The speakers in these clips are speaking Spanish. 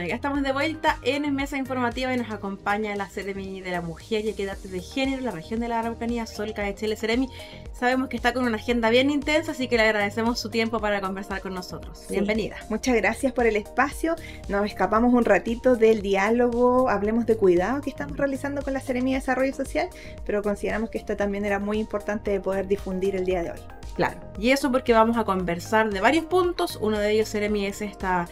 Bueno, ya estamos de vuelta en Mesa Informativa y nos acompaña la Seremi de la Mujer y Equidad de Género, la región de la Araucanía, Sol Cabechele. Seremi, sabemos que está con una agenda bien intensa, así que le agradecemos su tiempo para conversar con nosotros. Sí. Bienvenida. Muchas gracias por el espacio. Nos escapamos un ratito del diálogo, hablemos de cuidado que estamos realizando con la Seremi de Desarrollo Social, pero consideramos que esto también era muy importante de poder difundir el día de hoy. Claro, y eso porque vamos a conversar de varios puntos. Uno de ellos, Seremi, es esta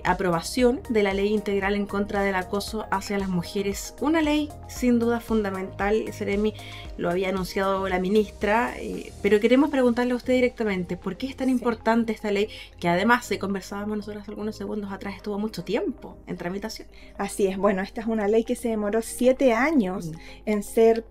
aprobación de la ley integral en contra del acoso hacia las mujeres. Una ley sin duda fundamental, Seremi, lo había anunciado la ministra, pero queremos preguntarle a usted directamente, ¿por qué es tan importante esta ley? Que además, conversábamos nosotros algunos segundos atrás, estuvo mucho tiempo en tramitación. Así es, bueno, esta es una ley que se demoró 7 años en ser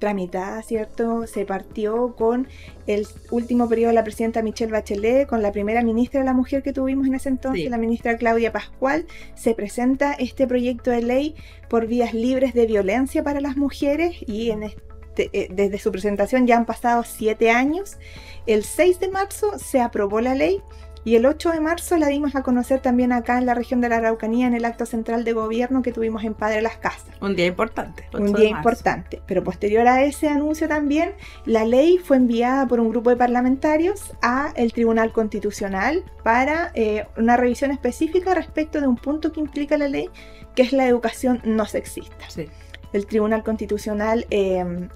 tramitada, ¿cierto? Se partió con el último periodo de la presidenta Michelle Bachelet, con la primera ministra de la mujer que tuvimos en ese entonces, la ministra Claudia Pascual. Se presenta este proyecto de ley por vías libres de violencia para las mujeres y desde su presentación ya han pasado 7 años. El 6 de marzo se aprobó la ley. Y el 8 de marzo la dimos a conocer también acá en la región de la Araucanía en el acto central de gobierno que tuvimos en Padre Las Casas. Un día importante. Un día importante. Pero posterior a ese anuncio también, la ley fue enviada por un grupo de parlamentarios al Tribunal Constitucional para una revisión específica respecto de un punto que implica la ley, que es la educación no sexista. Sí. El Tribunal Constitucional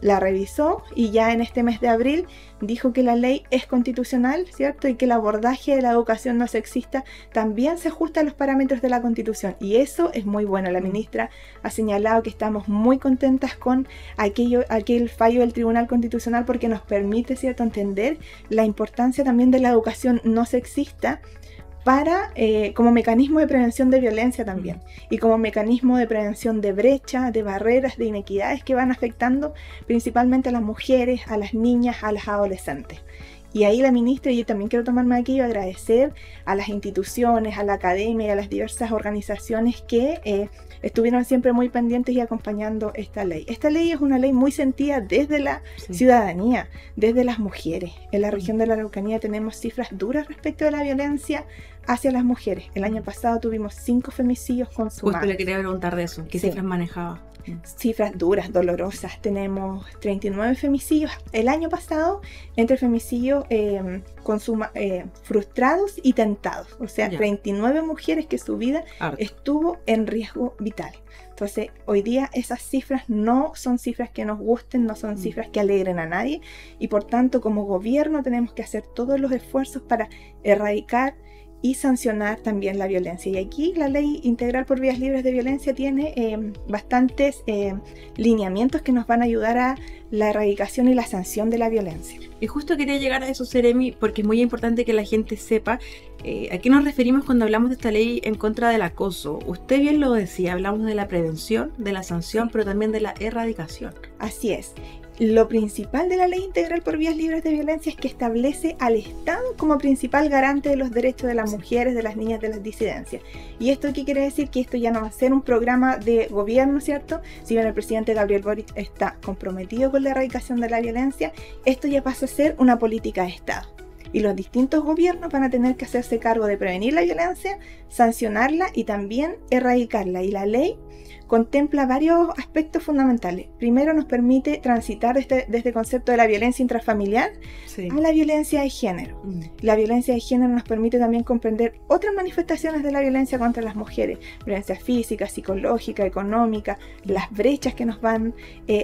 la revisó y ya en este mes de abril dijo que la ley es constitucional, ¿cierto? Y que el abordaje de la educación no sexista también se ajusta a los parámetros de la Constitución. Y eso es muy bueno. La ministra ha señalado que estamos muy contentas con aquel fallo del Tribunal Constitucional porque nos permite, ¿cierto?, entender la importancia también de la educación no sexista como mecanismo de prevención de violencia también y como mecanismo de prevención de brecha, de barreras, de inequidades que van afectando principalmente a las mujeres, a las niñas, a las adolescentes. Y ahí la ministra, y yo también quiero tomarme aquí y agradecer a las instituciones, a la academia y a las diversas organizaciones que estuvieron siempre muy pendientes y acompañando esta ley. Esta ley es una ley muy sentida desde la ciudadanía, desde las mujeres. En la región de la Araucanía tenemos cifras duras respecto de la violencia hacia las mujeres. El año pasado tuvimos 5 femicidios consumados. Justo le quería preguntar de eso. ¿Qué cifras manejaba? Cifras duras, dolorosas. Tenemos 39 femicidios el año pasado entre femicidios frustrados y tentados. O sea, 39 mujeres que su vida estuvo en riesgo vital. Entonces, hoy día esas cifras no son cifras que nos gusten, no son cifras que alegren a nadie. Y por tanto, como gobierno tenemos que hacer todos los esfuerzos para erradicar y sancionar también la violencia. Y aquí la ley integral por vías libres de violencia tiene bastantes lineamientos que nos van a ayudar a la erradicación y la sanción de la violencia. Y justo quería llegar a eso, Seremi, porque es muy importante que la gente sepa a qué nos referimos cuando hablamos de esta ley en contra del acoso. Usted bien lo decía, hablamos de la prevención, de la sanción, pero también de la erradicación. Así es. Lo principal de la Ley Integral por Vías Libres de Violencia es que establece al Estado como principal garante de los derechos de las mujeres, de las niñas, de las disidencias. ¿Y esto qué quiere decir? Que esto ya no va a ser un programa de gobierno, ¿cierto? Si bien el presidente Gabriel Boric está comprometido con la erradicación de la violencia, esto ya pasa a ser una política de Estado. Y los distintos gobiernos van a tener que hacerse cargo de prevenir la violencia, sancionarla y también erradicarla. Y la ley contempla varios aspectos fundamentales. Primero, nos permite transitar desde el concepto de la violencia intrafamiliar a la violencia de género. La violencia de género nos permite también comprender otras manifestaciones de la violencia contra las mujeres. Violencia física, psicológica, económica, las brechas que nos van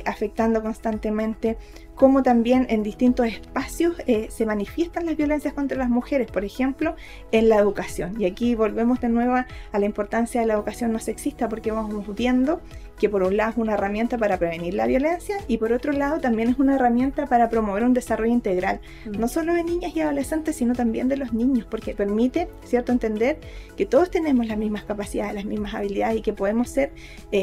afectando constantemente, como también en distintos espacios se manifiestan las violencias contra las mujeres, por ejemplo, en la educación. Y aquí volvemos de nuevo a la importancia de la educación no sexista, porque vamos viendo que por un lado es una herramienta para prevenir la violencia y por otro lado también es una herramienta para promover un desarrollo integral, no solo de niñas y adolescentes, sino también de los niños, porque permite, ¿cierto?, entender que todos tenemos las mismas capacidades, las mismas habilidades y que podemos ser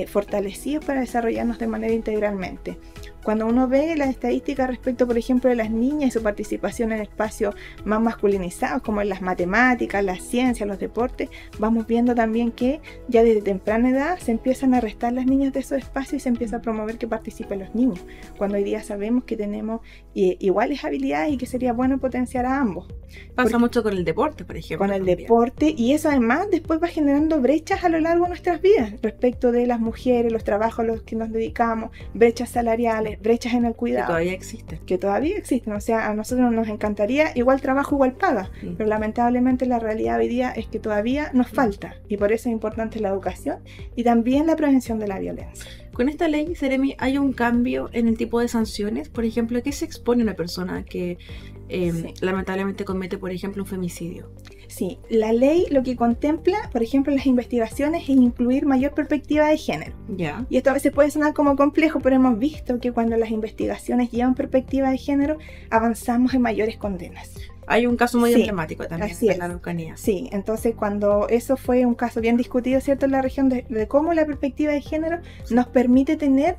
fortalecidos para desarrollarnos de manera integralmente. Cuando uno ve las estadísticas respecto, por ejemplo, de las niñas y su participación en espacios más masculinizados, como en las matemáticas, las ciencias, los deportes, vamos viendo también que ya desde temprana edad se empiezan a restar las niñas de esos espacios y se empieza a promover que participen los niños, cuando hoy día sabemos que tenemos iguales habilidades y que sería bueno potenciar a ambos. Pasa mucho con el deporte, por ejemplo. Con el deporte, y eso además después va generando brechas a lo largo de nuestras vidas respecto de las mujeres, los trabajos a los que nos dedicamos, brechas salariales, brechas en el cuidado. Que todavía existen. O sea, a nosotros nos encantaría igual trabajo, igual paga, pero lamentablemente la realidad hoy día es que todavía nos falta, y por eso es importante la educación y también la prevención de la violencia. Con esta ley, Seremi, ¿hay un cambio en el tipo de sanciones? Por ejemplo, ¿a qué se expone una persona que lamentablemente comete, por ejemplo, un femicidio? Sí, la ley lo que contempla, por ejemplo, en las investigaciones, es incluir mayor perspectiva de género. Ya. Y esto a veces puede sonar como complejo, pero hemos visto que cuando las investigaciones llevan perspectiva de género, avanzamos en mayores condenas. Hay un caso muy emblemático también en la Araucanía. Sí, entonces cuando eso fue un caso bien discutido, ¿cierto?, en la región de cómo la perspectiva de género nos permite tener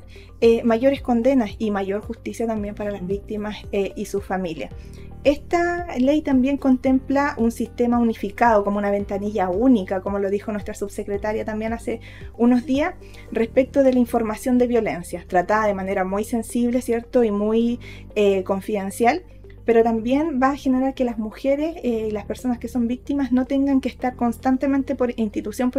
mayores condenas y mayor justicia también para las víctimas y sus familias. Esta ley también contempla un sistema unificado, como una ventanilla única, como lo dijo nuestra subsecretaria también hace unos días, respecto de la información de violencia, tratada de manera muy sensible, ¿cierto?, y muy confidencial, pero también va a generar que las mujeres y las personas que son víctimas no tengan que estar constantemente por institución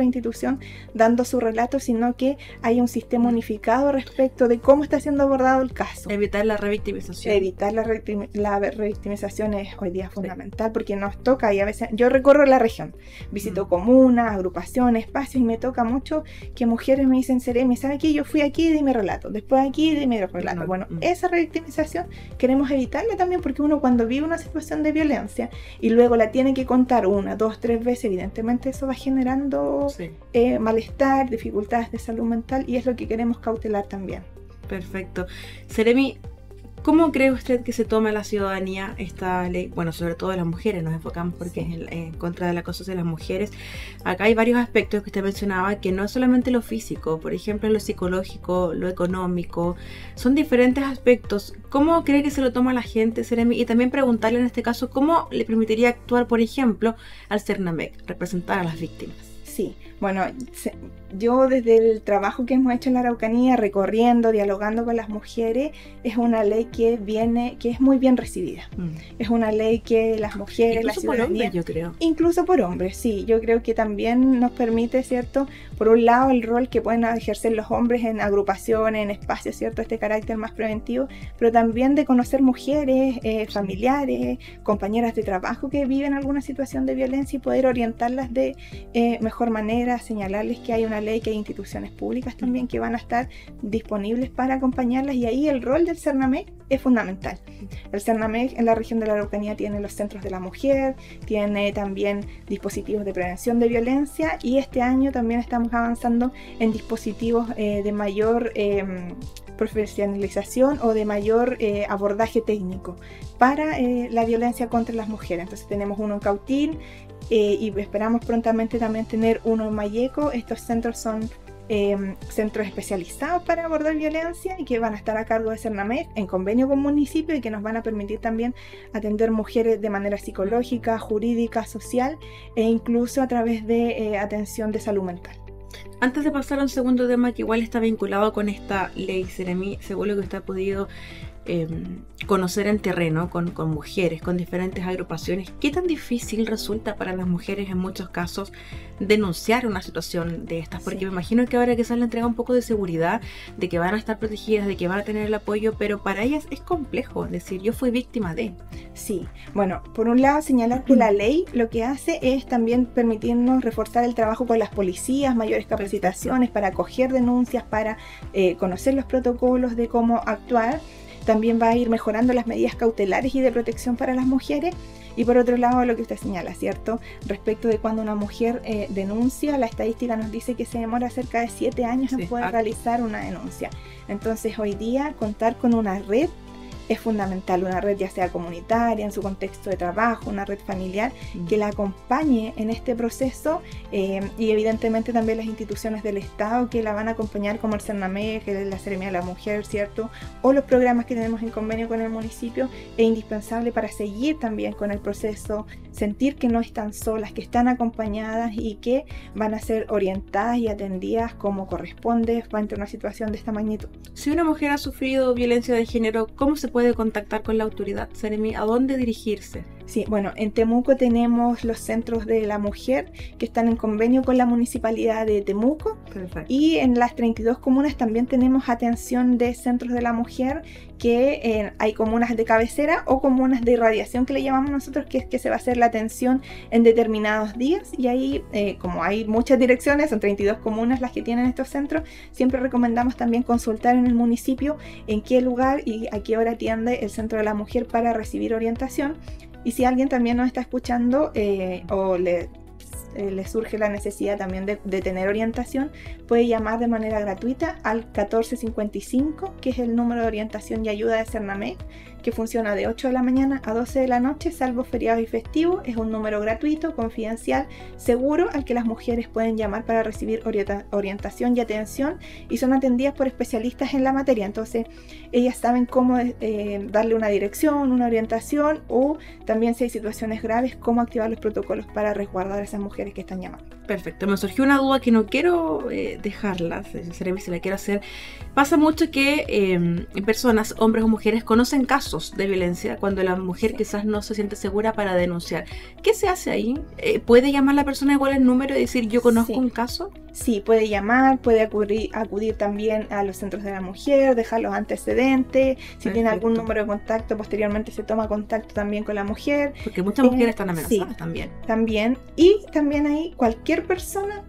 dando su relato, sino que haya un sistema unificado respecto de cómo está siendo abordado el caso. Evitar la revictimización. Evitar la revictimización es hoy día fundamental, porque nos toca, y a veces yo recorro la región, visito comunas, agrupaciones, espacios, y me toca mucho que mujeres me dicen: Seremi, ¿sabe qué? Yo fui aquí y di mi relato, después aquí y di mi relato. Bueno, esa revictimización queremos evitarla también, porque uno cuando vive una situación de violencia y luego la tiene que contar 1, 2, 3 veces, evidentemente eso va generando malestar, dificultades de salud mental, y es lo que queremos cautelar también. Perfecto. Seremi, ¿cómo cree usted que se toma la ciudadanía esta ley? Bueno, sobre todo las mujeres, nos enfocamos porque es en contra del acoso de las mujeres. Acá hay varios aspectos que usted mencionaba, que no es solamente lo físico, por ejemplo, lo psicológico, lo económico, son diferentes aspectos. ¿Cómo cree que se lo toma la gente, Seremi? Y también preguntarle en este caso, ¿cómo le permitiría actuar, por ejemplo, al CERNAMEC, representar a las víctimas? Sí, bueno, yo desde el trabajo que hemos hecho en la Araucanía, recorriendo, dialogando con las mujeres, es una ley que es muy bien recibida. Es una ley que las mujeres, incluso la ciudadanía, por hombres, yo creo. Incluso por hombres, sí. Yo creo que también nos permite, ¿cierto?, por un lado el rol que pueden ejercer los hombres en agrupaciones, en espacios, ¿cierto?, este carácter más preventivo, pero también de conocer mujeres, familiares, compañeras de trabajo que viven alguna situación de violencia y poder orientarlas de mejor manera, señalarles que hay una ley, que hay instituciones públicas también que van a estar disponibles para acompañarlas, y ahí el rol del CERNAMEC es fundamental. El CERNAMEC en la región de la Araucanía tiene los centros de la mujer, tiene también dispositivos de prevención de violencia, y este año también estamos avanzando en dispositivos de mayor profesionalización o de mayor abordaje técnico para la violencia contra las mujeres. Entonces tenemos uno en Cautín, y esperamos prontamente también tener uno en Malleco. Estos centros son centros especializados para abordar violencia y que van a estar a cargo de CERNAMEC en convenio con municipio, y que nos van a permitir también atender mujeres de manera psicológica, jurídica, social, e incluso a través de atención de salud mental. Antes de pasar a un segundo tema que igual está vinculado con esta ley, Seremi, según lo que usted ha podido conocer en terreno con mujeres, con diferentes agrupaciones, ¿qué tan difícil resulta para las mujeres en muchos casos denunciar una situación de estas? Porque me imagino que ahora que se les entrega un poco de seguridad, de que van a estar protegidas, de que van a tener el apoyo, pero para ellas es complejo decir: yo fui víctima de. Sí, bueno, por un lado señalar que la ley lo que hace es también permitirnos reforzar el trabajo con las policías, mayores capacitaciones para acoger denuncias, para conocer los protocolos de cómo actuar. También va a ir mejorando las medidas cautelares y de protección para las mujeres. Y por otro lado, lo que usted señala, ¿cierto?, respecto de cuando una mujer denuncia, la estadística nos dice que se demora cerca de 7 años en poder realizar una denuncia. Entonces hoy día contar con una red es fundamental una red ya sea comunitaria, en su contexto de trabajo, una red familiar, que la acompañe en este proceso, y evidentemente también las instituciones del Estado que la van a acompañar, como el CERNAMEG, que es la Seremía de la Mujer, ¿cierto? O los programas que tenemos en convenio con el municipio, es indispensable para seguir también con el proceso, sentir que no están solas, que están acompañadas y que van a ser orientadas y atendidas como corresponde frente a una situación de esta magnitud. Si una mujer ha sufrido violencia de género, ¿cómo se puede contactar con la autoridad, Seremi? ¿A dónde dirigirse? Sí, bueno, en Temuco tenemos los centros de la mujer que están en convenio con la municipalidad de Temuco. Perfecto. Y en las 32 comunas también tenemos atención de centros de la mujer, que hay comunas de cabecera o comunas de irradiación que le llamamos nosotros, que es que se va a hacer la atención en determinados días. Y ahí, como hay muchas direcciones, son 32 comunas las que tienen estos centros, siempre recomendamos también consultar en el municipio en qué lugar y a qué hora atiende el centro de la mujer para recibir orientación. Y si alguien también nos está escuchando o le surge la necesidad también de tener orientación, puede llamar de manera gratuita al 1455, que es el número de orientación y ayuda de CERNAMEG, que funciona de 8 de la mañana a 12 de la noche, salvo feriados y festivos. Es un número gratuito, confidencial, seguro, al que las mujeres pueden llamar para recibir orientación y atención, y son atendidas por especialistas en la materia. Entonces ellas saben cómo darle una dirección, una orientación, o también si hay situaciones graves, cómo activar los protocolos para resguardar a esas mujeres que están llamando. Perfecto, me surgió una duda que no quiero dejarla, Seremi, se la quiero hacer. Pasa mucho que personas, hombres o mujeres, conocen casos de violencia cuando la mujer quizás no se siente segura para denunciar. ¿Qué se hace ahí? ¿Puede llamar la persona igual el número y decir yo conozco un caso? Sí, puede llamar, puede acudir también a los centros de la mujer, dejar los antecedentes. Si tiene algún número de contacto, posteriormente se toma contacto también con la mujer. Porque muchas mujeres están amenazadas también. También. Y también ahí cualquier persona,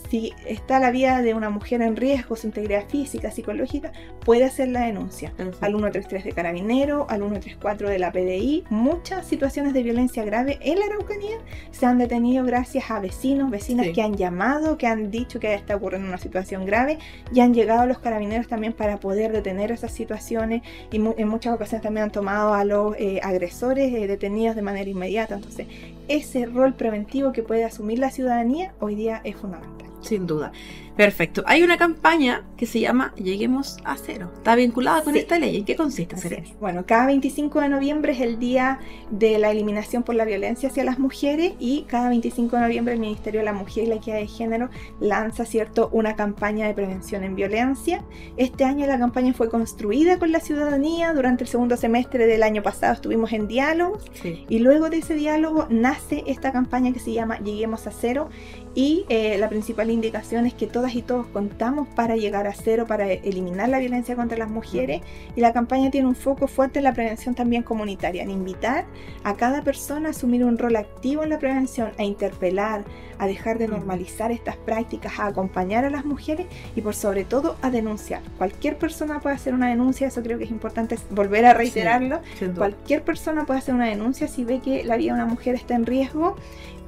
si está la vida de una mujer en riesgo, su integridad física, psicológica, puede hacer la denuncia. Perfecto. Al 133 de Carabinero, al 134 de la PDI. Muchas situaciones de violencia grave en la Araucanía se han detenido gracias a vecinas que han llamado, que han dicho que está ocurriendo una situación grave, y han llegado los carabineros también para poder detener esas situaciones, y en muchas ocasiones también han tomado a los agresores detenidos de manera inmediata. Entonces, ese rol preventivo que puede asumir la ciudadanía hoy día es fundamental. Sin duda. Perfecto. Hay una campaña que se llama Lleguemos a Cero. ¿Está vinculada con esta ley? ¿En qué consiste, Seremi? Bueno, cada 25 de noviembre es el día de la eliminación por la violencia hacia las mujeres, y cada 25 de noviembre el Ministerio de la Mujer y la Equidad de Género lanza, ¿cierto?, una campaña de prevención en violencia. Este año la campaña fue construida con la ciudadanía. Durante el segundo semestre del año pasado estuvimos en diálogo, y luego de ese diálogo nace esta campaña que se llama Lleguemos a Cero, y la principal indicación es que todas y todos contamos para llegar a cero, para eliminar la violencia contra las mujeres, y la campaña tiene un foco fuerte en la prevención también comunitaria, en invitar a cada persona a asumir un rol activo en la prevención, a interpelar, a dejar de normalizar estas prácticas, a acompañar a las mujeres y por sobre todo a denunciar. Cualquier persona puede hacer una denuncia, eso creo que es importante volver a reiterarlo. Cualquier persona puede hacer una denuncia si ve que la vida de una mujer está en riesgo.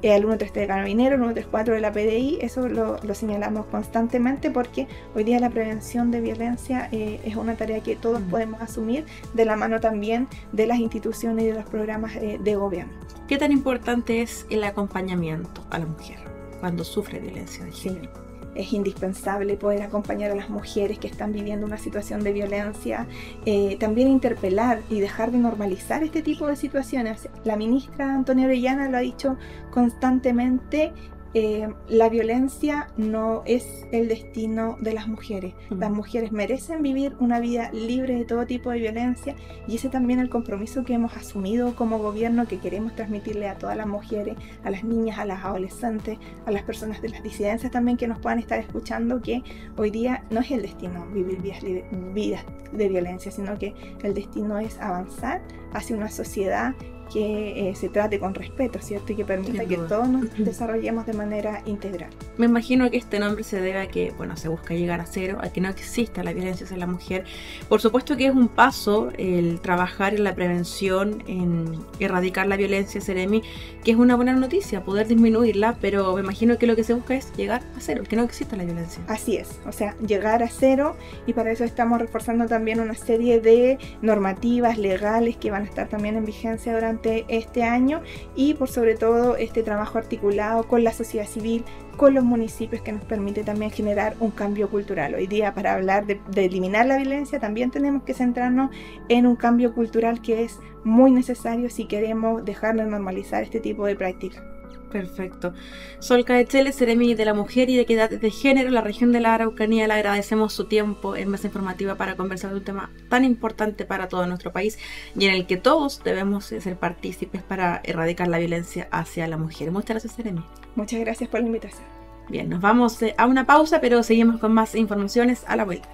Al 133 de Carabinero, al 134 de la PDI, eso lo señalamos constantemente, porque hoy día la prevención de violencia es una tarea que todos podemos asumir, de la mano también de las instituciones y de los programas de gobierno. ¿Qué tan importante es el acompañamiento a la mujer cuando sufre violencia de género? Es indispensable poder acompañar a las mujeres que están viviendo una situación de violencia, también interpelar y dejar de normalizar este tipo de situaciones. La ministra Antonia Orellana lo ha dicho constantemente. La violencia no es el destino de las mujeres. Las mujeres merecen vivir una vida libre de todo tipo de violencia, y ese también es el compromiso que hemos asumido como gobierno, que queremos transmitirle a todas las mujeres, a las niñas, a las adolescentes, a las personas de las disidencias también que nos puedan estar escuchando, que hoy día no es el destino vivir vidas de violencia, sino que el destino es avanzar hacia una sociedad que se trate con respeto, ¿cierto? Y que permita que todos nos desarrollemos de manera integral. Me imagino que este nombre se debe a que, bueno, se busca llegar a cero, a que no exista la violencia hacia la mujer. Por supuesto que es un paso el trabajar en la prevención, en erradicar la violencia, Seremi, que es una buena noticia, poder disminuirla, pero me imagino que lo que se busca es llegar a cero, que no exista la violencia. Así es, o sea, llegar a cero, y para eso estamos reforzando también una serie de normativas legales que van a estar también en vigencia durante este año, y por sobre todo este trabajo articulado con la sociedad civil, con los municipios, que nos permite también generar un cambio cultural. Hoy día, para hablar de eliminar la violencia, también tenemos que centrarnos en un cambio cultural que es muy necesario si queremos dejar de normalizar este tipo de prácticas. Perfecto. Sol Caechele, Seremi de la Mujer y de Equidad de Género, la región de la Araucanía, le agradecemos su tiempo en Mesa Informativa para conversar de un tema tan importante para todo nuestro país y en el que todos debemos ser partícipes para erradicar la violencia hacia la mujer. Muchas gracias, Seremi. Muchas gracias por la invitación. Bien, nos vamos a una pausa, pero seguimos con más informaciones a la vuelta.